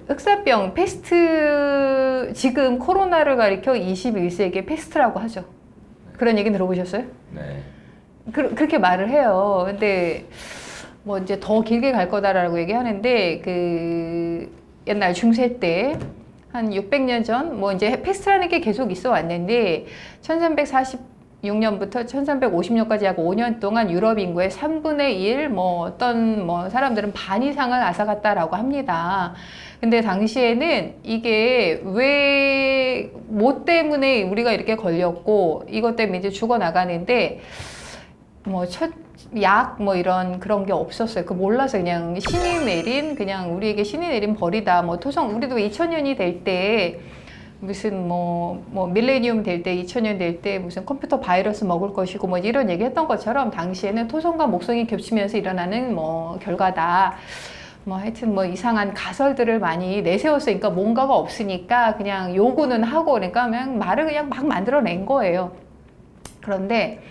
흑사병, 패스트, 지금 코로나를 가리켜 21세기의 패스트라고 하죠. 그런 얘기 들어보셨어요? 네. 그렇게 말을 해요. 근데 뭐 이제 더 길게 갈 거다라고 얘기하는데 그 옛날 중세 때 한 600년 전 뭐 이제 패스트라는 게 계속 있어 왔는데 1346년부터 1350년까지 약 5년 동안 유럽 인구의 3분의 1, 뭐 어떤 뭐 사람들은 반 이상을 앗아갔다라고 합니다. 근데 당시에는 이게 왜, 뭐 때문에 우리가 이렇게 걸렸고 이것 때문에 이제 죽어나가는데 뭐 약 뭐 이런 그런 게 없었어요. 그 몰라서 그냥 신이 내린 그냥 우리에게 신이 내린 벌이다. 뭐 토성 우리도 2000년이 될 때 무슨 뭐 밀레니엄 될 때 2000년 될 때 무슨 컴퓨터 바이러스 먹을 것이고 뭐 이런 얘기 했던 것처럼 당시에는 토성과 목성이 겹치면서 일어나는 뭐 결과다. 뭐 하여튼 뭐 이상한 가설들을 많이 내세웠으니까 뭔가가 없으니까 그냥 요구는 하고 그러니까 그냥 말을 그냥 막 만들어낸 거예요. 그런데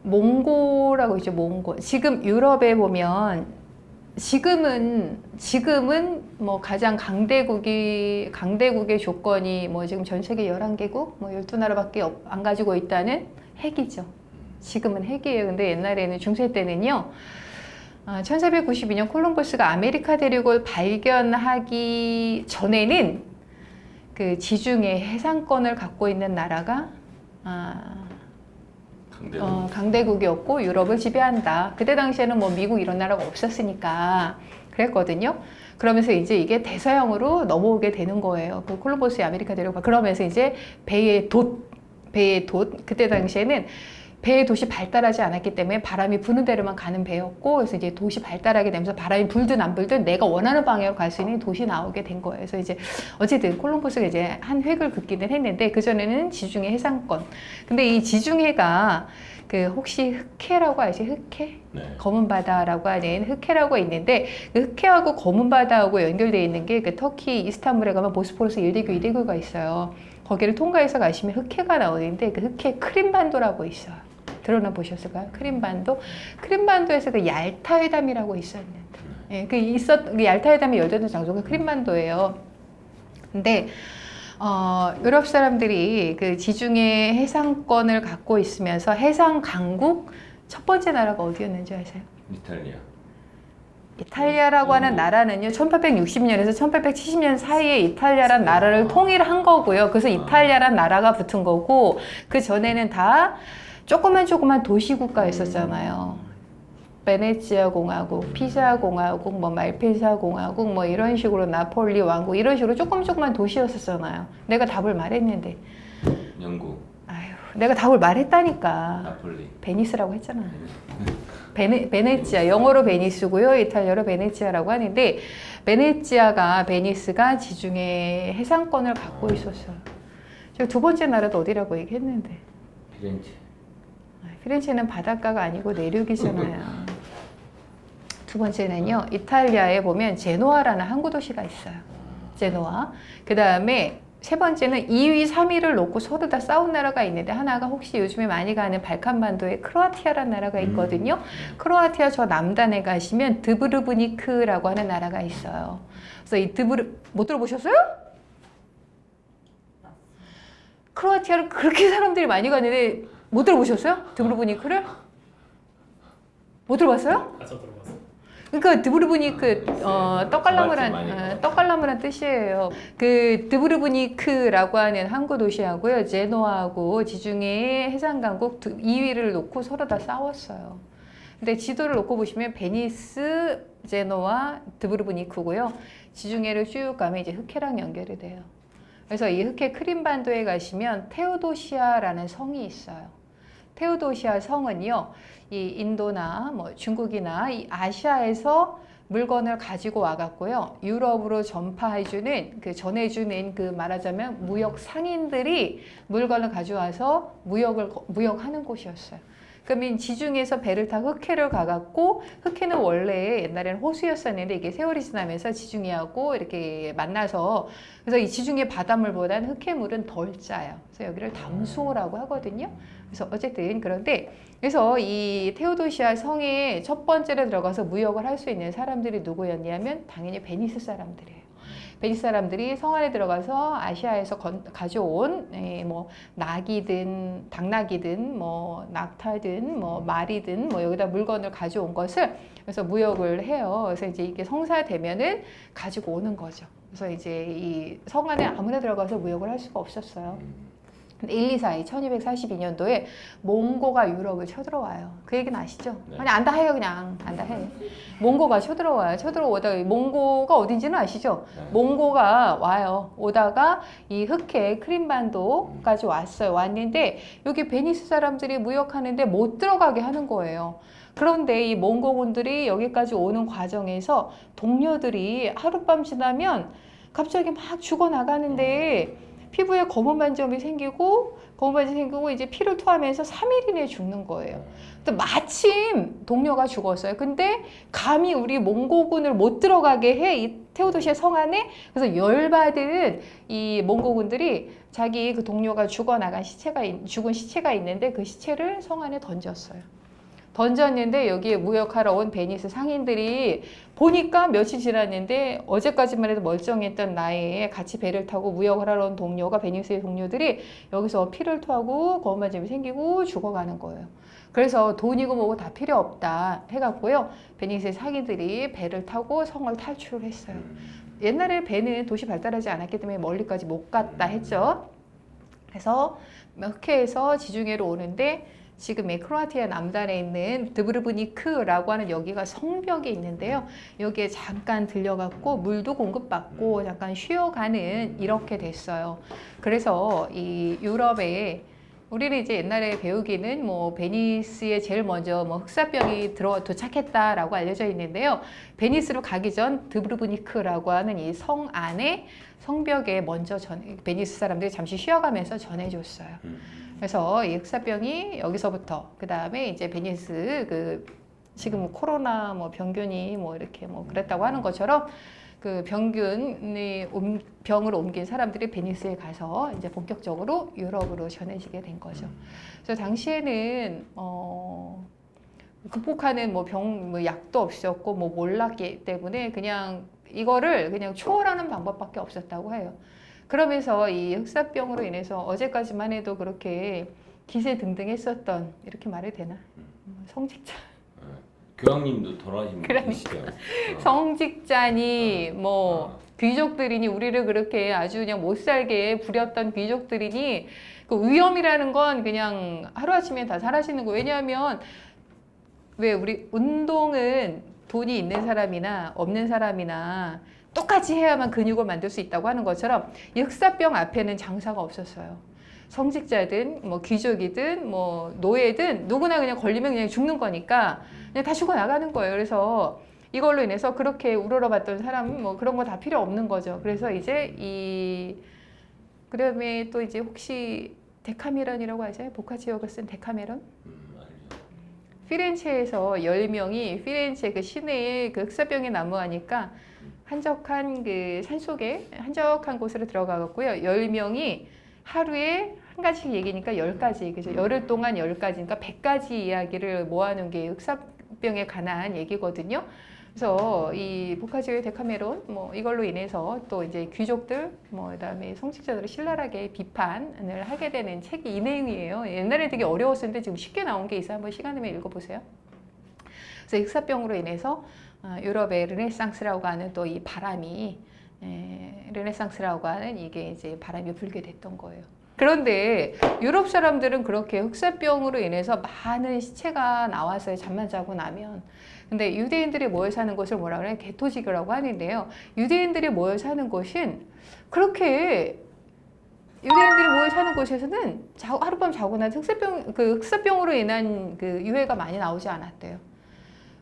몽고라고 있죠, 몽고. 지금 유럽에 보면 지금은 뭐 가장 강대국의 조건이 뭐 지금 전 세계 11개국, 뭐 12나라밖에 안 가지고 있다는 핵이죠. 지금은 핵이에요. 근데 옛날에는 중세 때는요. 1492년 콜럼버스가 아메리카 대륙을 발견하기 전에는 그 지중해 해상권을 갖고 있는 나라가 강대국이었고 유럽을 지배한다. 그때 당시에는 뭐 미국 이런 나라가 없었으니까 그랬거든요. 그러면서 이제 이게 대서양으로 넘어오게 되는 거예요. 그 콜럼버스의 아메리카 대륙. 그러면서 이제 배의 돛. 그때 당시에는 배의 돛이 발달하지 않았기 때문에 바람이 부는 대로만 가는 배였고, 그래서 이제 돛이 발달하게 되면서 바람이 불든 안 불든 내가 원하는 방향으로 갈 수 있는 돛이 나오게 된 거예요. 그래서 이제 어쨌든 콜럼버스가 이제 한 획을 긋기는 했는데 그전에는 지중해 해상권. 근데 이 지중해가 그 혹시 흑해라고 아시? 흑해? 네. 검은 바다라고 하는 흑해라고 있는데 그 흑해하고 검은 바다하고 연결되어 있는 게 그 터키 이스탄불에 가면 보스포러스 1대교가 있어요. 거기를 통과해서 가시면 흑해가 나오는데 그 흑해 크림반도라고 있어요. 들어나 보셨을까요? 크림반도. 크림반도에서 그 얄타 회담이라고 있었는데, 예, 그 얄타 회담이 열렸던 장소가 크림반도예요. 근데 유럽 사람들이 그 지중해 해상권을 갖고 있으면서 해상 강국 첫 번째 나라가 어디였는지 아세요? 이탈리아라고 하는 나라는요, 1860년에서 1870년 사이에 이탈리아란 나라를 통일한 거고요. 그래서 이탈리아란 나라가 붙은 거고, 그 전에는 다 조그만 도시국가 있었잖아요. 베네치아 공화국, 피사 공화국, 뭐 말페사 공화국, 뭐 이런 식으로 나폴리 왕국, 이런 식으로 조그만 도시였었잖아요. 내가 답을 말했는데. 영국. 아유, 내가 답을 말했다니까. 나폴리. 베니스라고 했잖아. 베네치아, 영어로 베니스고요. 이탈리아로 베네치아라고 하는데, 베니스가 지중해 해상권을 갖고 있었어요. 제가 두 번째 나라도 어디라고 얘기했는데. 피렌체. 피렌체는 바닷가가 아니고 내륙이잖아요. 두 번째는요, 이탈리아에 보면 제노아라는 항구 도시가 있어요. 제노아. 그 다음에 세 번째는 2위, 3위를 놓고 서로 다 싸운 나라가 있는데, 하나가 혹시 요즘에 많이 가는 발칸반도에 크로아티아라는 나라가 있거든요. 크로아티아 저 남단에 가시면 드브르브니크라고 하는 나라가 있어요. 그래서 이 못 들어보셨어요? 크로아티아를 그렇게 사람들이 많이 가는데 못 들어보셨어요? 드브르브니크를? 못 들어봤어요? 저 들어봤어요. 그러니까 드브르브니크 떡갈나무란 뜻이에요. 그 드브르브니크라고 하는 항구 도시하고요, 제노아하고 지중해 해상 강국 2위를 놓고 서로 다 싸웠어요. 근데 지도를 놓고 보시면 베니스, 제노아, 드브르브니크고요. 지중해를 쭉 가면 이제 흑해랑 연결이 돼요. 그래서 이 흑해 크림반도에 가시면 테오도시아라는 성이 있어요. 테오도시아 성은요, 이 인도나 뭐 중국이나 이 아시아에서 물건을 가지고 와갖고요, 유럽으로 전파해주는, 전해주는 말하자면 무역 상인들이 물건을 가져와서 무역하는 곳이었어요. 그러면 지중해에서 배를 타고 흑해를 가갖고 흑해는 원래 옛날에는 호수였었는데 이게 세월이 지나면서 지중해하고 이렇게 만나서 그래서 이 지중해 바닷물보다는 흑해물은 덜 짜요. 그래서 여기를 담수호라고 하거든요. 그래서 어쨌든 그런데 그래서 이 테오도시아 성에 첫 번째로 들어가서 무역을 할 수 있는 사람들이 누구였냐면 당연히 베니스 사람들이에요. 베니스 사람들이 성 안에 들어가서 아시아에서 가져온 뭐 낙이든 당나귀든 뭐 낙타든 뭐 말이든 뭐 여기다 물건을 가져온 것을 그래서 무역을 해요. 그래서 이제 이게 성사되면은 가지고 오는 거죠. 그래서 이제 이 성 안에 아무나 들어가서 무역을 할 수가 없었어요. 근데 1, 2, 4, 1242년도에 몽고가 유럽을 쳐들어와요. 그 얘기는 아시죠? 네. 그냥 안다 해요, 그냥. 안다 해. 몽고가 쳐들어와요. 쳐들어오다가 몽고가 어딘지는 아시죠? 네. 몽고가 와요. 오다가 이 흑해 크림반도까지 왔어요. 왔는데 여기 베니스 사람들이 무역하는데 못 들어가게 하는 거예요. 그런데 이 몽고군들이 여기까지 오는 과정에서 동료들이 하룻밤 지나면 갑자기 막 죽어나가는데 피부에 검은 반점이 생기고 이제 피를 토하면서 3일 이내에 죽는 거예요. 또 마침 동료가 죽었어요. 근데 감히 우리 몽고군을 못 들어가게 해, 이 테오도시아 성 안에. 그래서 열받은 이 몽고군들이 자기 그 동료가 죽은 시체가 있는데 그 시체를 성 안에 던졌어요. 던졌는데 여기에 무역하러 온 베니스 상인들이 보니까 며칠 지났는데 어제까지만 해도 멀쩡했던 나이에 같이 배를 타고 무역을 하러 온 동료가 베니스의 동료들이 여기서 피를 토하고 검은 반점이 생기고 죽어가는 거예요. 그래서 돈이고 뭐고 다 필요 없다 해갖고요. 베니스의 상인들이 배를 타고 성을 탈출을 했어요. 옛날에 배는 도시 발달하지 않았기 때문에 멀리까지 못 갔다 했죠. 그래서 흑해에서 지중해로 오는데 지금의 크로아티아 남단에 있는 드브르브니크라고 하는 여기가 성벽이 있는데요. 여기에 잠깐 들려갖고 물도 공급받고 잠깐 쉬어가는 이렇게 됐어요. 그래서 이 유럽에 우리는 이제 옛날에 배우기는 뭐 베니스에 제일 먼저 뭐 흑사병이 도착했다라고 알려져 있는데요. 베니스로 가기 전 드브르브니크라고 하는 이 성 안에 성벽에 먼저 베니스 사람들이 잠시 쉬어가면서 전해줬어요. 그래서 이 흑사병이 여기서부터 그 다음에 이제 베니스 지금 코로나 뭐 병균이 뭐 이렇게 뭐 그랬다고 하는 것처럼 그 병을 옮긴 사람들이 베니스에 가서 이제 본격적으로 유럽으로 전해지게 된 거죠. 그래서 당시에는 극복하는 뭐 약도 없었고 뭐 몰랐기 때문에 그냥 이거를 그냥 초월하는 방법밖에 없었다고 해요. 그러면서 이 흑사병으로 인해서 어제까지만 해도 그렇게 기세등등했었던 이렇게 말해도 되나? 성직자. 교황님도 돌아가신 분 계시죠? 성직자니 뭐 귀족들이니 우리를 그렇게 아주 그냥 못 살게 부렸던 귀족들이니 그 위험이라는 건 그냥 하루아침에 다 사라지는 거. 왜냐하면 왜 우리 운동은 돈이 있는 사람이나 없는 사람이나 똑같이 해야만 근육을 만들 수 있다고 하는 것처럼 이 흑사병 앞에는 장사가 없었어요. 성직자든 뭐 귀족이든 뭐 노예든 누구나 그냥 걸리면 그냥 죽는 거니까 그냥 다 죽어 나가는 거예요. 그래서 이걸로 인해서 그렇게 우러러봤던 사람은 뭐 그런 거 다 필요 없는 거죠. 그래서 이제 그다음에 또 이제 혹시 데카메론이라고 하죠? 보카치오가 쓴 데카메론? 피렌체에서 10명이 피렌체 그 시내에 그 흑사병에 난무하니까 한적한 그 산속에 한적한 곳으로 들어가고요. 10명이 하루에 한 가지씩 얘기니까 10가지, 그죠? 열흘 동안 10가지, 그러니까 100가지 이야기를 모아놓은 게 흑사병에 관한 얘기거든요. 그래서 이 보카치오의 데카메론 뭐 이걸로 인해서 또 이제 귀족들 뭐 그다음에 성직자들을 신랄하게 비판을 하게 되는 책이 이 내용이에요. 옛날에 되게 어려웠었는데 지금 쉽게 나온 게 있어요. 한번 시간 되면 읽어보세요. 그래서 흑사병으로 인해서 유럽의 르네상스라고 하는 또 이 바람이 르네상스라고 하는 이게 이제 바람이 불게 됐던 거예요. 그런데 유럽 사람들은 그렇게 흑사병으로 인해서 많은 시체가 나왔어요. 잠만 자고 나면. 근데 유대인들이 모여 사는 곳을 뭐라 그래요? 게토지교라고 하는데요. 유대인들이 모여 사는 곳은 그렇게 유대인들이 모여 사는 곳에서는 하룻밤 자고 난 흑사병으로 인한 그 유해가 많이 나오지 않았대요.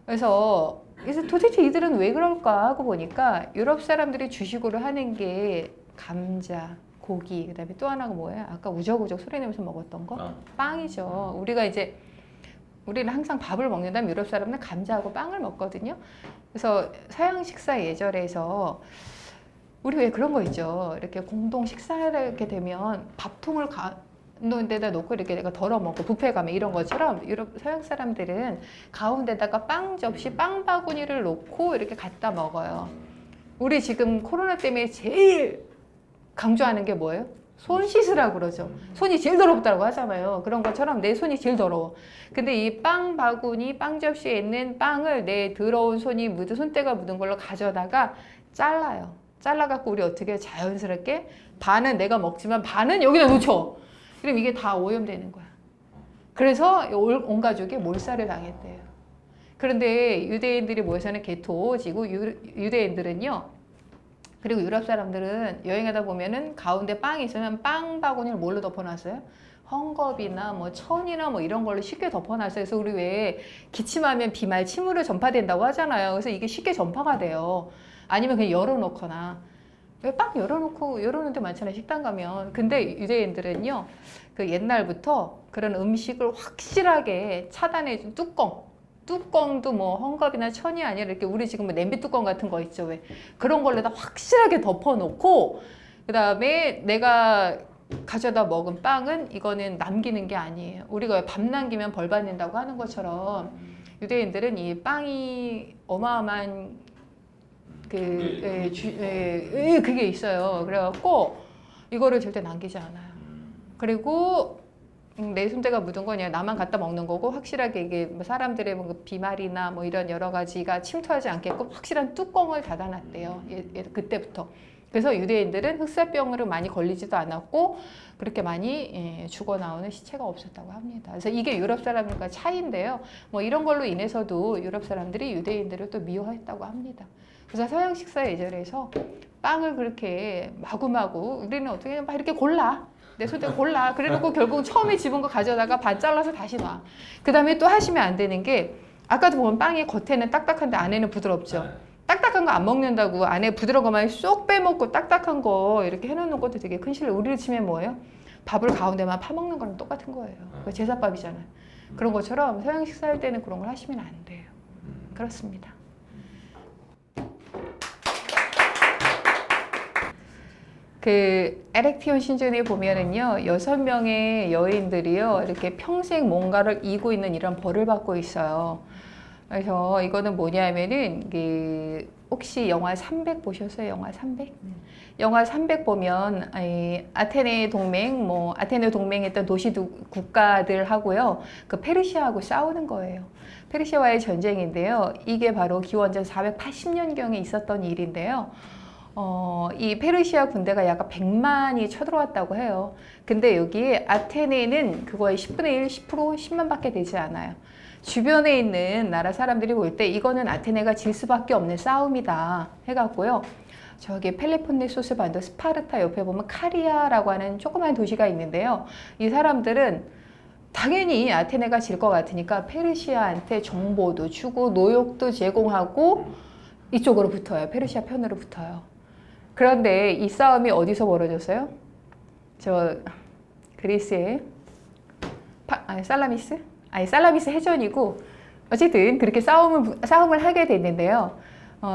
그래서 도대체 이들은 왜 그럴까 하고 보니까 유럽 사람들이 주식으로 하는 게 감자, 고기, 그다음에 또 하나가 뭐예요? 아까 우적우적 소리 내면서 먹었던 거? 빵이죠. 우리가 이제 우리는 항상 밥을 먹는다면 유럽 사람은 감자하고 빵을 먹거든요. 그래서 서양 식사 예절에서 우리 왜 그런 거 있죠. 이렇게 공동 식사를 하게 되면 밥통을 가운데다 놓고 이렇게 내가 덜어 먹고 뷔페 가면 이런 것처럼 유럽 서양 사람들은 가운데다가 빵 접시, 빵 바구니를 놓고 이렇게 갖다 먹어요. 우리 지금 코로나 때문에 제일 강조하는 게 뭐예요? 손 씻으라고 그러죠. 손이 제일 더럽다고 하잖아요. 그런 것처럼 내 손이 제일 더러워. 근데 이 빵 바구니, 빵 접시에 있는 빵을 내 더러운 손이 묻은 손때가 묻은 걸로 가져다가 잘라요. 잘라갖고 우리 어떻게 자연스럽게 반은 내가 먹지만 반은 여기다 놓쳐. 그럼 이게 다 오염되는 거야. 그래서 온 가족이 몰살을 당했대요. 그런데 유대인들이 모여서는 게토지고 유대인들은요. 그리고 유럽 사람들은 여행하다 보면은 가운데 빵이 있으면 빵 바구니를 뭘로 덮어놨어요? 헝겊이나 뭐 천이나 뭐 이런 걸로 쉽게 덮어놨어요. 그래서 우리 왜 기침하면 비말 침으로 전파된다고 하잖아요. 그래서 이게 쉽게 전파가 돼요. 아니면 그냥 열어놓거나. 왜 빵 열어놓는 데 많잖아요. 식당 가면. 근데 유대인들은요, 그 옛날부터 그런 음식을 확실하게 차단해준 뚜껑도 뭐 헝겊이나 천이 아니라 이렇게 우리 지금 뭐 냄비 뚜껑 같은 거 있죠. 왜 그런 걸로다 확실하게 덮어놓고 그 다음에 내가 가져다 먹은 빵은 이거는 남기는 게 아니에요. 우리가 왜 밥 남기면 벌 받는다고 하는 것처럼 유대인들은 이 빵이 어마어마한 그게 있어요. 그래갖고 이거를 절대 남기지 않아요. 그리고 내 손때가 묻은 거냐 나만 갖다 먹는 거고 확실하게 이게 뭐 사람들의 뭐 비말이나 뭐 이런 여러 가지가 침투하지 않게끔 확실한 뚜껑을 닫아놨대요. 그때부터. 그래서 유대인들은 흑사병으로 많이 걸리지도 않았고 그렇게 많이 죽어 나오는 시체가 없었다고 합니다. 그래서 이게 유럽 사람들과 차이인데요. 뭐 이런 걸로 인해서도 유럽 사람들이 유대인들을 또 미워했다고 합니다. 그래서 서양 식사 예절에서 빵을 그렇게 마구마구 우리는 어떻게 막 이렇게 골라. 내 손대 골라. 그래놓고 결국 처음에 집은 거 가져다가 반 잘라서 다시 놔. 그 다음에 또 하시면 안 되는 게 아까도 보면 빵이 겉에는 딱딱한데 안에는 부드럽죠. 딱딱한 거 안 먹는다고 안에 부드러운 것만 쏙 빼먹고 딱딱한 거 이렇게 해놓는 것도 되게 큰 실례. 우리를 치면 뭐예요? 밥을 가운데만 파먹는 거랑 똑같은 거예요. 제사밥이잖아요. 그런 것처럼 서양 식사할 때는 그런 걸 하시면 안 돼요. 그렇습니다. 그 에렉티온 신전에 보면은요 6명의 여인들이요 이렇게 평생 뭔가를 이고 있는 이런 벌을 받고 있어요. 그래서 이거는 뭐냐면은 그 혹시 영화 300 보셨어요? 영화 300? 영화 300 보면 아테네 동맹 뭐 아테네 동맹했던 도시 국가들하고요 그 페르시아하고 싸우는 거예요. 페르시아와의 전쟁인데요. 이게 바로 기원전 480년경에 있었던 일인데요. 이 페르시아 군대가 약 100만이 쳐들어왔다고 해요. 근데 여기 아테네는 그거의 10분의 1, 10%, 10만 밖에 되지 않아요. 주변에 있는 나라 사람들이 볼 때 이거는 아테네가 질 수밖에 없는 싸움이다 해갖고요. 저기 펠로폰네소스 반도 스파르타 옆에 보면 카리아라고 하는 조그만 도시가 있는데요. 이 사람들은 당연히 아테네가 질 것 같으니까 페르시아한테 정보도 주고 노역도 제공하고 이쪽으로 붙어요. 페르시아 편으로 붙어요. 그런데 이 싸움이 어디서 벌어졌어요? 저 그리스의 살라미스? 살라미스 해전이고 어쨌든 그렇게 싸움을 하게 됐는데요.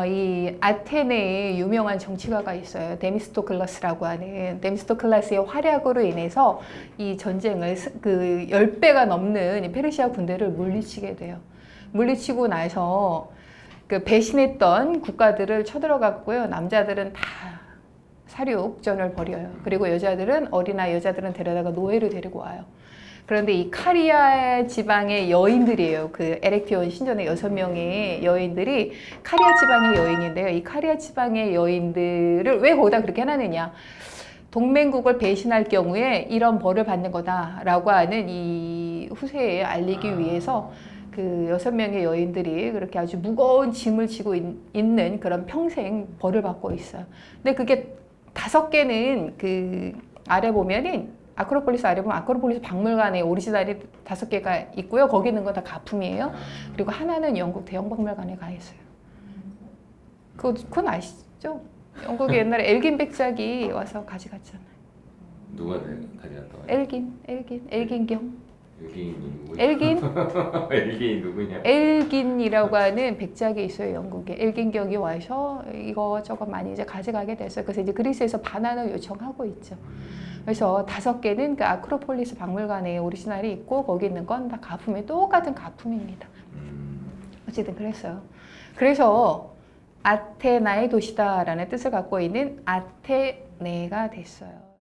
이 아테네에 유명한 정치가가 있어요. 데미스토클러스라고 하는 데미스토클러스의 활약으로 인해서 이 전쟁을 그 10배가 넘는 페르시아 군대를 물리치게 돼요. 물리치고 나서 그 배신했던 국가들을 쳐들어갔고요. 남자들은 다 사륙전을 벌여요. 그리고 여자들은 어린아이 여자들은 데려다가 노예로 데리고 와요. 그런데 이 카리아 지방의 여인들이에요. 그 에렉티온 신전의 6명의 여인들이 카리아 지방의 여인인데요. 이 카리아 지방의 여인들을 왜 거기다 그렇게 해놨느냐. 동맹국을 배신할 경우에 이런 벌을 받는 거다라고 하는 이 후세에 알리기 위해서 그 6명의 여인들이 그렇게 아주 무거운 짐을 지고 있는 그런 평생 벌을 받고 있어요. 근데 그게 5개는 그 아래 보면은 아크로폴리스 아래 보면 아크로폴리스 박물관에 오리지널이 5개가 있고요. 거기 있는 건 다 가품이에요. 그리고 하나는 영국 대형박물관에 가 있어요. 그건 아시죠? 영국에 옛날에 엘긴 백작이 와서 가져갔잖아요. 누가 가져갔다고? 엘긴경. 엘긴이 누구야? 엘긴? 엘긴이 누구냐? 엘긴이라고 하는 백작이 있어요, 영국에. 엘긴경이 와서 이거저거 많이 이제 가져가게 됐어요. 그래서 이제 그리스에서 반환을 요청하고 있죠. 그래서 5개는 그 아크로폴리스 박물관에 오리지널이 있고 거기 있는 건 다 가품이 똑같은 가품입니다. 어쨌든 그랬어요. 그래서 아테나의 도시다라는 뜻을 갖고 있는 아테네가 됐어요.